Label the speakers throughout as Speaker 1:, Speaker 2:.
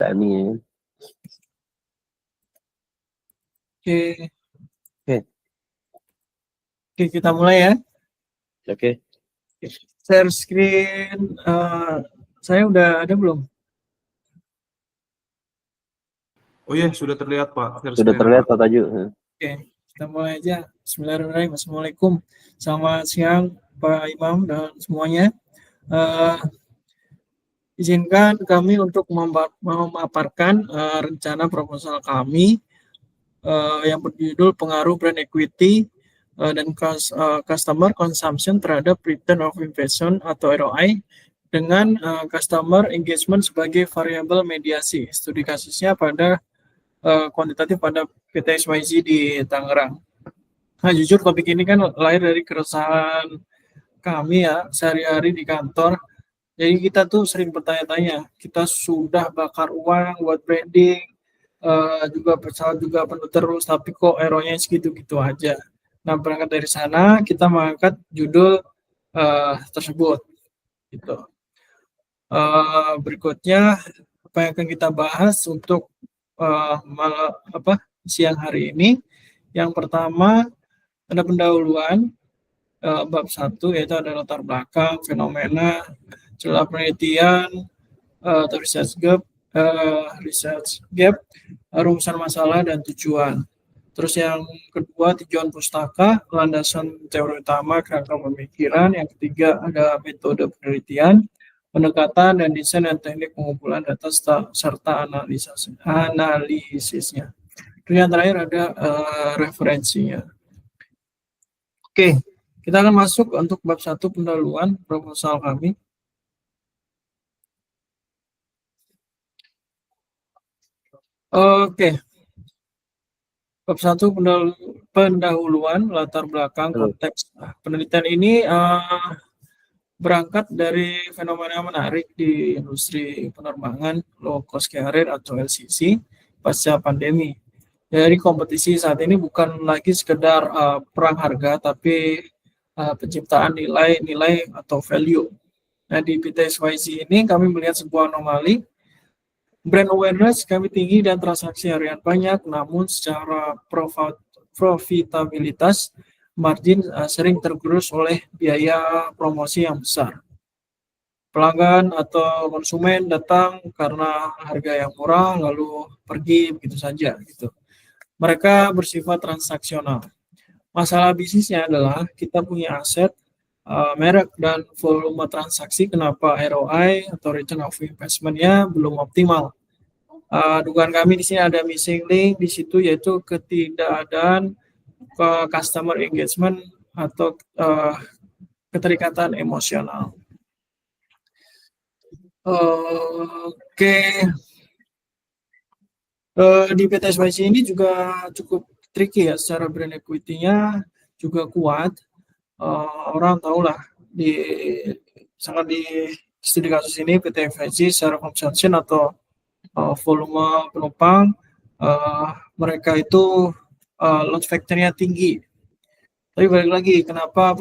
Speaker 1: Ini.
Speaker 2: Oke.
Speaker 1: Oke.
Speaker 2: Oke, kita mulai ya.
Speaker 1: Oke.
Speaker 2: Share screen. Saya udah ada belum?
Speaker 3: Oh iya, sudah terlihat Pak.
Speaker 1: Sudah terlihat Pak Taju.
Speaker 2: Oke, kita mulai aja. Bismillahirrahmanirrahim. Assalamualaikum. Selamat siang Pak Imam dan semuanya. Izinkan kami untuk memaparkan rencana proposal kami yang berjudul pengaruh brand equity dan customer consumption terhadap return of investment atau ROI dengan customer engagement sebagai variabel mediasi. Studi kasusnya pada kuantitatif pada PT SYZ di Tangerang. Nah, jujur topik ini kan lahir dari keresahan kami ya sehari-hari di kantor. Jadi kita tuh sering bertanya-tanya, kita sudah bakar uang buat branding, juga pesawat juga penuh terus, tapi kok ROI-nya segitu-gitu aja. Nah, berangkat dari sana kita mengangkat judul tersebut. Gitu. Berikutnya apa yang akan kita bahas untuk siang hari ini. Yang pertama ada pendahuluan bab 1 yaitu ada latar belakang, fenomena, celah penelitian, research gap, rumusan masalah dan tujuan. Terus yang kedua tujuan pustaka, landasan teori utama, kerangka pemikiran. Yang ketiga ada metode penelitian, pendekatan dan desain dan teknik pengumpulan data serta analisisnya. Dan yang terakhir ada referensinya. Oke, kita akan masuk untuk bab 1 pendahuluan proposal kami. Oke. Bab 1 pendahuluan latar belakang konteks. Penelitian ini berangkat dari fenomena menarik di industri penerbangan low cost carrier atau LCC pasca pandemi. Dari kompetisi saat ini bukan lagi sekedar perang harga, tapi penciptaan nilai-nilai atau value. Nah, di PT SYZ ini kami melihat sebuah anomali. Brand awareness kami tinggi dan transaksi harian banyak, namun secara profitabilitas margin sering tergerus oleh biaya promosi yang besar. Pelanggan atau konsumen datang karena harga yang murah lalu pergi begitu saja gitu. Mereka bersifat transaksional. Masalah bisnisnya adalah kita punya aset, merek dan volume transaksi, kenapa ROI atau return of investment-nya belum optimal. Dugaan kami di sini ada missing link di situ, yaitu ketidakadaan customer engagement atau keterikatan emosional. Oke. Di PT SYZ ini juga cukup tricky ya, secara brand equity-nya juga kuat. Orang tahulah sangat di studi kasus ini PT SYZ secara consumption atau volume penumpang, mereka itu load factor-nya tinggi. Tapi balik lagi, kenapa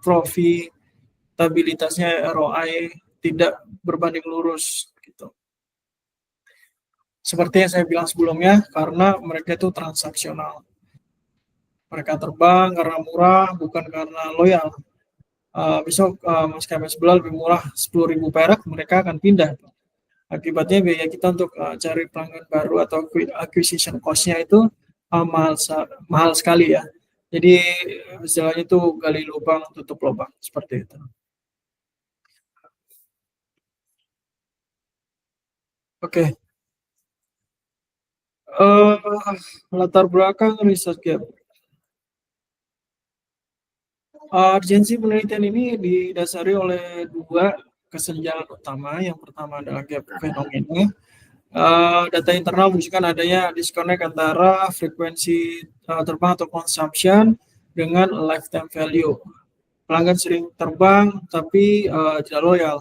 Speaker 2: profitabilitasnya ROI tidak berbanding lurus gitu. Seperti yang saya bilang sebelumnya, karena mereka itu transaksional. Mereka terbang karena murah, bukan karena loyal. Besok maskapai sebelah lebih murah 10.000 perak, mereka akan pindah. Akibatnya biaya kita untuk cari pelanggan baru atau acquisition cost-nya itu mahal sekali ya. Jadi istilahnya itu gali lubang tutup lubang seperti itu. Oke. Latar belakang research gap. Urgensi penelitian ini didasari oleh dua kesenjangan utama. Yang pertama adalah gap fenomena. Data internal menunjukkan adanya disconnect antara frekuensi terbang atau consumption dengan lifetime value. Pelanggan sering terbang tapi tidak loyal.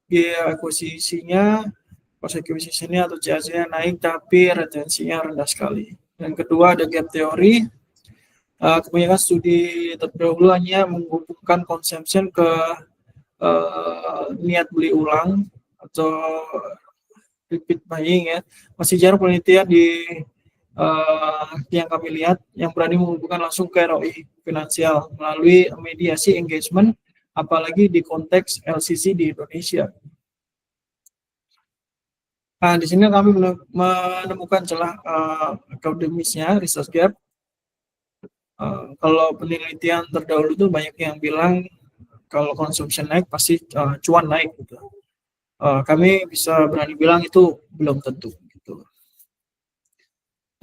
Speaker 2: Biaya akuisisinya, cost acquisition-nya atau CAC-nya naik tapi retensinya rendah sekali. Dan kedua ada gap teori. Kebanyakan studi terdahulu hanya menghubungkan consumption ke niat beli ulang atau repeat buying ya. Masih jarang penelitian yang kami lihat yang berani menghubungkan langsung ke ROI finansial melalui mediasi engagement, apalagi di konteks LCC di Indonesia. Nah, di sini kami menemukan celah akademisnya, research gap. Kalau penelitian terdahulu itu banyak yang bilang kalau consumption naik pasti cuan naik gitu. Kami bisa berani bilang itu belum tentu gitu.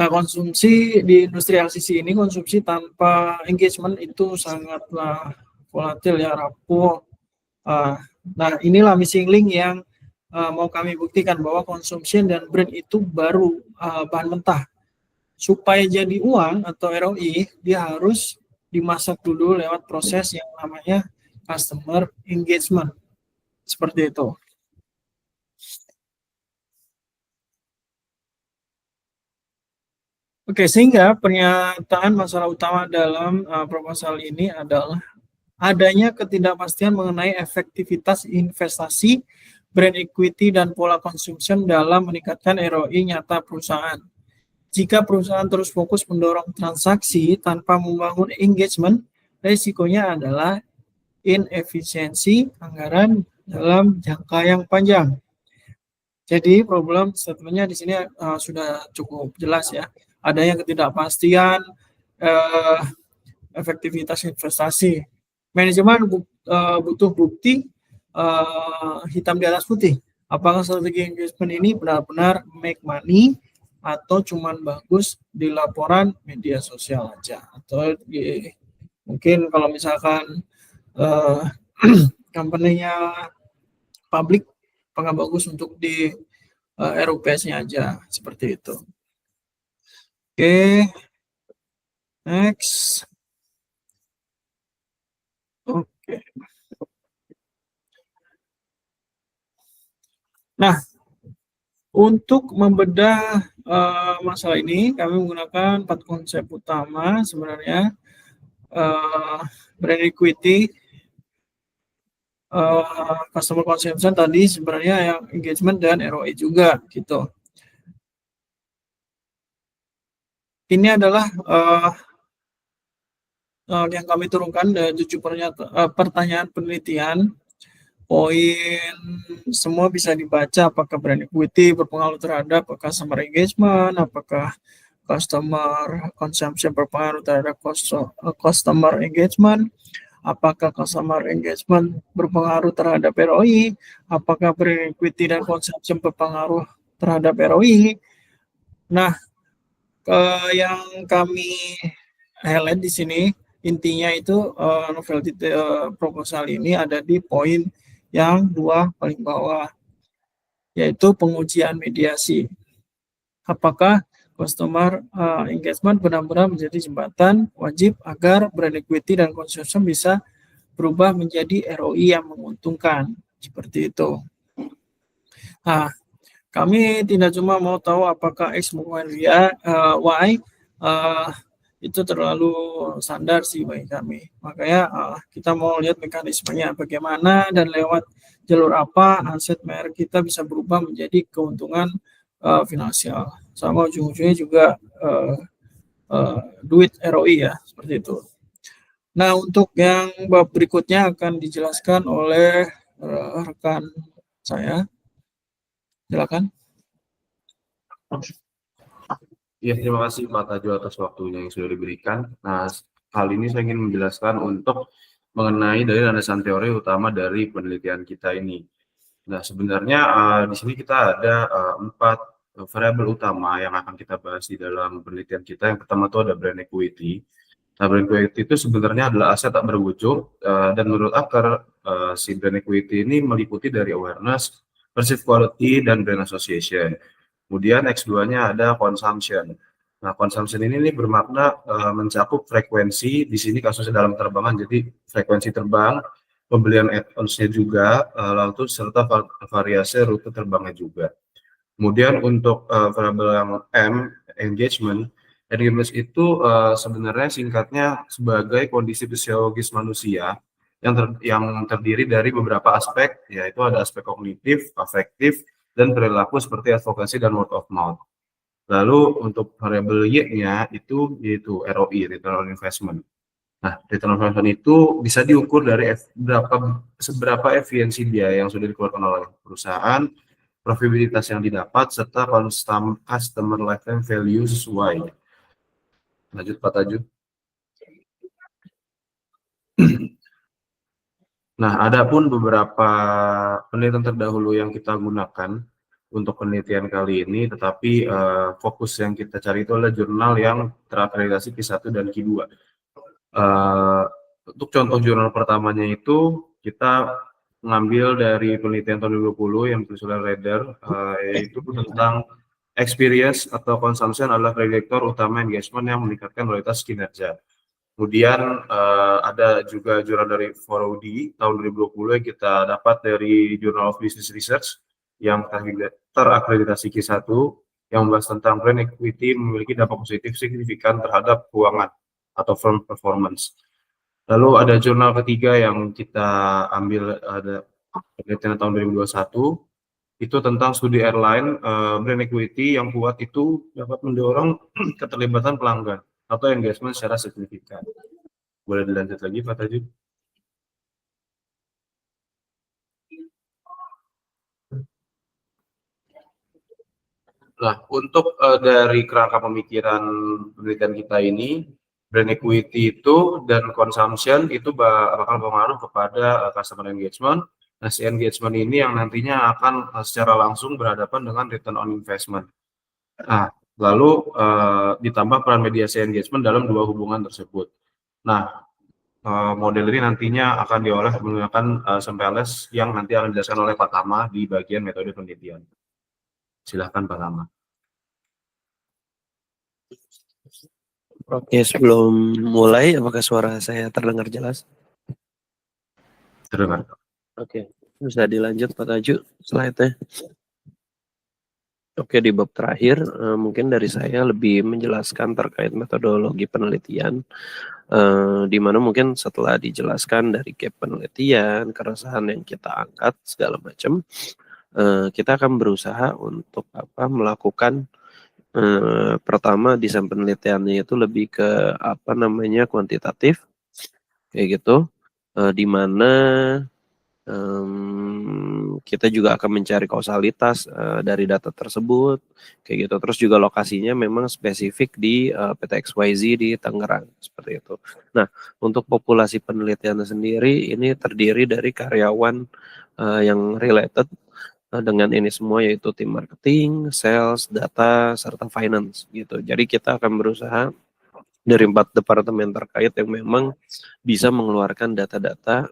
Speaker 2: Nah, konsumsi di industri LCC ini, konsumsi tanpa engagement itu sangatlah volatil ya, rapuh. Nah, inilah missing link yang mau kami buktikan bahwa consumption dan brand itu baru bahan mentah. Supaya jadi uang atau ROI, dia harus dimasak dulu lewat proses yang namanya customer engagement. Seperti itu. Oke, sehingga pernyataan masalah utama dalam proposal ini adalah adanya ketidakpastian mengenai efektivitas investasi, brand equity, dan pola consumption dalam meningkatkan ROI nyata perusahaan. Jika perusahaan terus fokus mendorong transaksi tanpa membangun engagement, risikonya adalah inefisiensi anggaran dalam jangka yang panjang. Jadi problem statementnya di sini sudah cukup jelas ya. Adanya ketidakpastian efektivitas investasi. Manajemen butuh bukti hitam di atas putih. Apakah strategi engagement ini benar-benar make money atau cuman bagus di laporan media sosial aja, atau mungkin kalau misalkan company-nya publik, apakah bagus untuk di RUPS-nya aja, seperti itu. Oke, next. Oke. Nah, untuk membedah masalah ini, kami menggunakan 4 konsep utama sebenarnya. Brand equity, customer consumption tadi sebenarnya yang engagement dan ROI juga gitu. Ini adalah yang kami turunkan dari 7 pertanyaan penelitian. Poin semua bisa dibaca, apakah brand equity berpengaruh terhadap customer engagement, apakah customer consumption berpengaruh terhadap customer engagement, apakah customer engagement berpengaruh terhadap ROI, apakah brand equity dan consumption berpengaruh terhadap ROI. Nah, yang kami highlight di sini intinya itu novelty proposal ini ada di poin yang 2 paling bawah, yaitu pengujian mediasi. Apakah customer engagement benar-benar menjadi jembatan wajib agar brand equity dan consumption bisa berubah menjadi ROI yang menguntungkan, seperti itu. Nah, kami tidak cuma mau tahu apakah X mengubah Y, itu terlalu standar sih bagi kami. Makanya kita mau lihat mekanismenya bagaimana dan lewat jalur apa aset merek kita bisa berubah menjadi keuntungan finansial. Sama ujung-ujungnya juga duit ROI ya, seperti itu. Nah, untuk yang bab berikutnya akan dijelaskan oleh rekan saya. Silakan.
Speaker 3: Ya, terima kasih Pak Tajo atas waktunya yang sudah diberikan. Nah, kali ini saya ingin menjelaskan untuk mengenai dari landasan teori utama dari penelitian kita ini. Nah, sebenarnya di sini kita ada 4 variabel utama yang akan kita bahas di dalam penelitian kita. Yang pertama itu ada brand equity. Nah, brand equity itu sebenarnya adalah aset tak berwujud, dan menurut Akar, si brand equity ini meliputi dari awareness, perceived quality, dan brand association. Kemudian X2-nya ada consumption. Nah, consumption ini bermakna mencakup frekuensi, di sini kasusnya dalam terbangan, jadi frekuensi terbang, pembelian add-ons-nya juga, lalu serta variasi rute terbangnya juga. Kemudian untuk variabel yang M, engagement itu sebenarnya singkatnya sebagai kondisi fisiologis manusia yang terdiri dari beberapa aspek, yaitu ada aspek kognitif, afektif, dan perilaku seperti advokasi dan word of mouth. Lalu untuk variabel Y-nya itu yaitu ROI, return on investment. Nah, return on investment itu bisa diukur dari seberapa efisiensi biaya yang sudah dikeluarkan oleh perusahaan, profitabilitas yang didapat, serta customer lifetime value sesuai. Lanjut Pak Taju. Nah, ada pun beberapa penelitian terdahulu yang kita gunakan untuk penelitian kali ini, tetapi fokus yang kita cari itu adalah jurnal yang terakreditasi Q1 dan Q2. Untuk contoh jurnal pertamanya itu kita mengambil dari penelitian tahun 2020 yang ditulis oleh Rader, yaitu tentang experience atau consumption adalah prediktor utama engagement yang meningkatkan kualitas kinerja. Kemudian ada juga jurnal dari 4OD tahun 2020 yang kita dapat dari Journal of Business Research yang terakreditasi Q1 yang membahas tentang brand equity memiliki dampak positif signifikan terhadap keuangan atau firm performance. Lalu ada jurnal ketiga yang kita ambil, ada penelitian tahun 2021, itu tentang studi airline, brand equity yang kuat itu dapat mendorong keterlibatan pelanggan atau engagement secara signifikan. Boleh dilanjut lagi Pak Tajud? Nah, untuk dari kerangka pemikiran penelitian kita ini, brand equity itu dan consumption itu bakal berpengaruh kepada customer engagement. Nah, si engagement ini yang nantinya akan secara langsung berhadapan dengan return on investment. Nah, lalu ditambah peran mediasi engagement dalam dua hubungan tersebut. Nah, model ini nantinya akan diolah menggunakan SMPLS yang nanti akan dijelaskan oleh Pak Tama di bagian metode penelitian. Silahkan Pak Tama.
Speaker 1: Oke, sebelum mulai, apakah suara saya terdengar jelas?
Speaker 3: Terdengar.
Speaker 1: Oke, bisa dilanjut Pak Taju slide-nya. Oke, di bab terakhir mungkin dari saya lebih menjelaskan terkait metodologi penelitian, di mana mungkin setelah dijelaskan dari gap penelitian, keresahan yang kita angkat segala macam, kita akan berusaha untuk melakukan pertama desain penelitiannya itu lebih ke kuantitatif kayak gitu, di mana kita juga akan mencari kausalitas dari data tersebut kayak gitu. Terus juga lokasinya memang spesifik di PT XYZ di Tangerang seperti itu. Nah, untuk populasi penelitiannya sendiri ini terdiri dari karyawan yang related dengan ini semua, yaitu tim marketing, sales, data, serta finance gitu. Jadi kita akan berusaha dari 4 departemen terkait yang memang bisa mengeluarkan data-data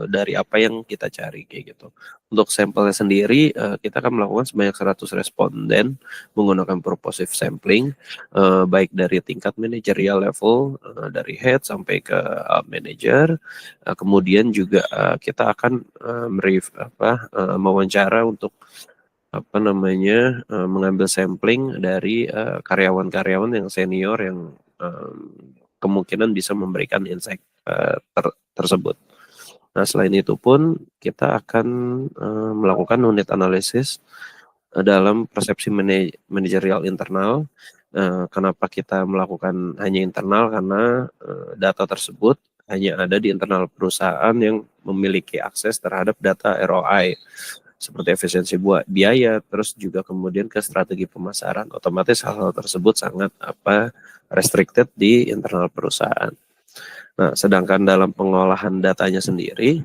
Speaker 1: dari apa yang kita cari kayak gitu. Untuk sampelnya sendiri kita akan melakukan sebanyak 100 responden menggunakan purposive sampling, baik dari tingkat managerial level, dari head sampai ke manager. Kemudian juga kita akan mewawancara untuk mengambil sampling dari karyawan-karyawan yang senior yang kemungkinan bisa memberikan insight tersebut. Nah, selain itu pun kita akan melakukan unit analisis dalam persepsi manajerial internal. Kenapa kita melakukan hanya internal? Karena data tersebut hanya ada di internal perusahaan yang memiliki akses terhadap data ROI seperti efisiensi biaya, terus juga kemudian ke strategi pemasaran. Otomatis hal-hal tersebut sangat restricted di internal perusahaan. Nah, sedangkan dalam pengolahan datanya sendiri,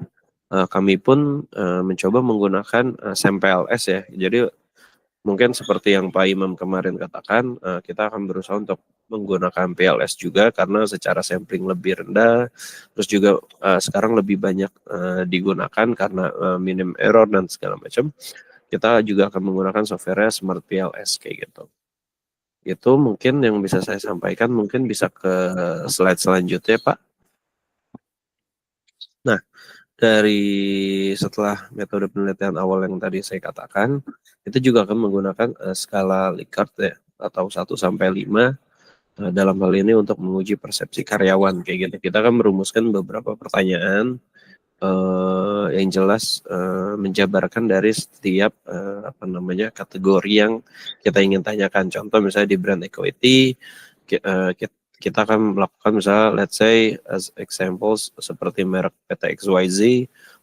Speaker 1: kami pun mencoba menggunakan SMPLS ya. Jadi mungkin seperti yang Pak Imam kemarin katakan, kita akan berusaha untuk menggunakan PLS juga karena secara sampling lebih rendah, terus juga sekarang lebih banyak digunakan karena minim error dan segala macam. Kita juga akan menggunakan software Smart PLS kayak gitu. Itu mungkin yang bisa saya sampaikan, mungkin bisa ke slide selanjutnya Pak. Nah, dari setelah metode penelitian awal yang tadi saya katakan, itu juga akan menggunakan skala Likert ya, atau 1-5 dalam hal ini untuk menguji persepsi karyawan kayak gitu. Kita akan merumuskan beberapa pertanyaan yang jelas menjabarkan dari setiap kategori yang kita ingin tanyakan. Contoh misalnya di brand equity kita akan melakukan misalnya let's say as examples seperti merek PT XYZ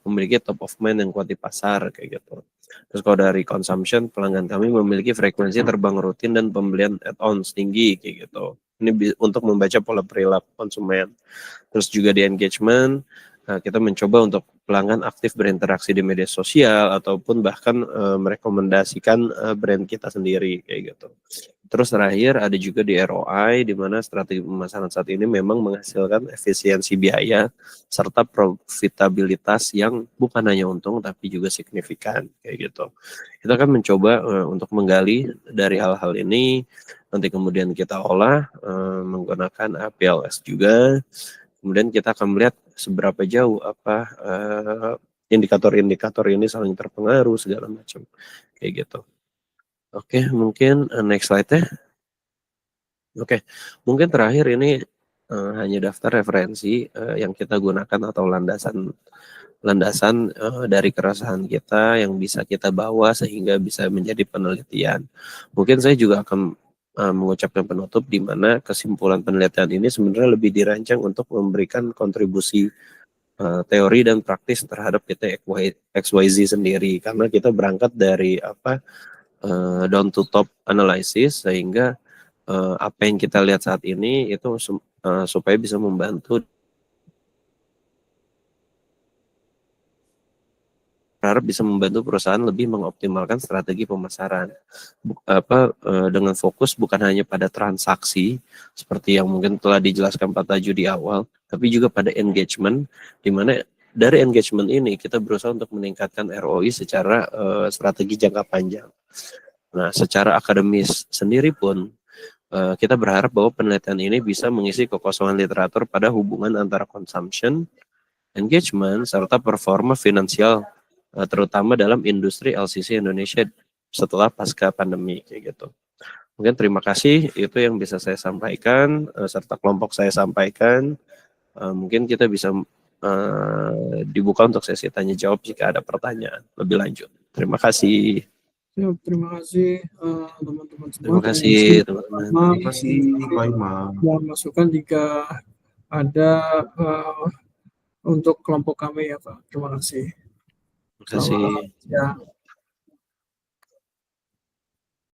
Speaker 1: memiliki top of mind yang kuat di pasar kayak gitu. Terus kalau dari consumption, pelanggan kami memiliki frekuensi terbang rutin dan pembelian add-ons tinggi kayak gitu. Ini untuk membaca pola perilaku konsumen. Terus juga di engagement, kita mencoba untuk pelanggan aktif berinteraksi di media sosial ataupun bahkan merekomendasikan brand kita sendiri kayak gitu. Terus terakhir ada juga di ROI, di mana strategi pemasaran saat ini memang menghasilkan efisiensi biaya serta profitabilitas yang bukan hanya untung tapi juga signifikan kayak gitu. Kita akan mencoba untuk menggali dari hal-hal ini, nanti kemudian kita olah menggunakan APLS juga. Kemudian kita akan melihat seberapa jauh indikator-indikator ini saling terpengaruh segala macam kayak gitu. Oke, mungkin next slide ya. Oke, mungkin terakhir ini hanya daftar referensi yang kita gunakan atau landasan dari keresahan kita yang bisa kita bawa sehingga bisa menjadi penelitian. Mungkin saya juga akan mengucapkan penutup di mana kesimpulan penelitian ini sebenarnya lebih dirancang untuk memberikan kontribusi teori dan praktis terhadap kita XYZ sendiri, karena kita berangkat dari down to top analysis sehingga apa yang kita lihat saat ini itu supaya bisa membantu perusahaan lebih mengoptimalkan strategi pemasaran dengan fokus bukan hanya pada transaksi seperti yang mungkin telah dijelaskan Pak Taju di awal, tapi juga pada engagement, di mana dari engagement ini kita berusaha untuk meningkatkan ROI secara strategi jangka panjang. Nah, secara akademis sendiri pun kita berharap bahwa penelitian ini bisa mengisi kekosongan literatur pada hubungan antara consumption, engagement, serta performa finansial terutama dalam industri LCC Indonesia setelah pasca pandemi kayak gitu. Mungkin terima kasih, itu yang bisa saya sampaikan serta kelompok saya sampaikan. Mungkin kita bisa dibuka untuk sesi tanya jawab jika ada pertanyaan lebih lanjut. Terima kasih.
Speaker 2: Terima kasih teman-teman semua.
Speaker 1: Terima kasih teman-teman.
Speaker 3: Terima kasih Pak Imam.
Speaker 2: Mohon masukan jika ada untuk kelompok kami ya Pak. Terima kasih.
Speaker 1: Terima kasih.
Speaker 2: Ya.